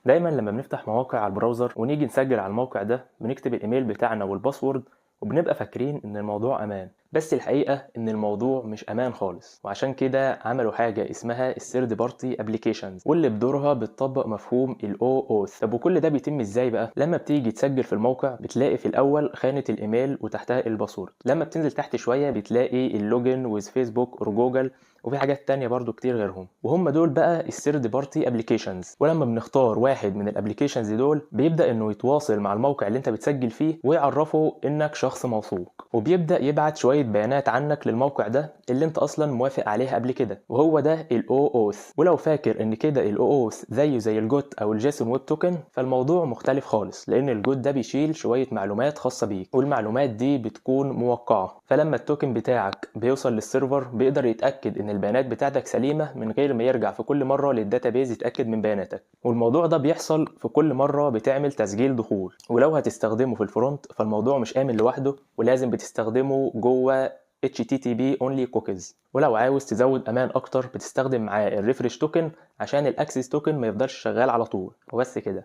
دايما لما بنفتح مواقع على البراوزر ونيجي نسجل على الموقع ده بنكتب الايميل بتاعنا والباسورد، وبنبقى فاكرين ان الموضوع امان. بس الحقيقة ان الموضوع مش امان خالص، وعشان كده عملوا حاجة اسمها الثيرد بارتي ابليكيشنز، واللي بدورها بتطبق مفهوم الاو اوث. طب وكل ده بيتم ازاي بقى؟ لما بتيجي تسجل في الموقع بتلاقي في الاول خانة الايميل وتحتها الباسورد، لما بتنزل تحت شوية بتلاقي اللوجن ويز فيسبوك اور جوجل، وفي حاجات تانية برضو كتير غيرهم، وهم دول بقى الثيرد بارتي ابليكيشنز. ولما بنختار واحد من الابليكيشنز دول بيبدأ انه يتواصل مع الموقع اللي انت بتسجل فيه ويعرفه انك شخص موثوق، وبيبدأ يبعت شوية بيانات عنك للموقع ده اللي انت اصلا موافق عليها قبل كده، وهو ده الاو اوث. ولو فاكر ان كده الاو اوث زيه زي الجوت او الجيسون ويب توكن، فالموضوع مختلف خالص، لان الجوت ده بيشيل شوية معلومات خاصة بيك، والمعلومات دي بتكون موقعة. فلما التوكن بتاعك بيوصل للسيرفر بيقدر يتأكد ان البيانات بتاعتك سليمة من غير ما يرجع في كل مرة للداتابيز يتأكد من بياناتك. والموضوع ده بيحصل في كل مرة بتعمل تسجيل دخول. ولو هتستخدمه في الفرونت فالموضوع مش آمن لوحده، ولازم بتستخدمه جوه HTTP only cookies. ولو عاوز تزود امان اكتر بتستخدم معاه الريفرش توكن عشان الاكسس توكن ما يفضلش شغال على طول. وبس كده.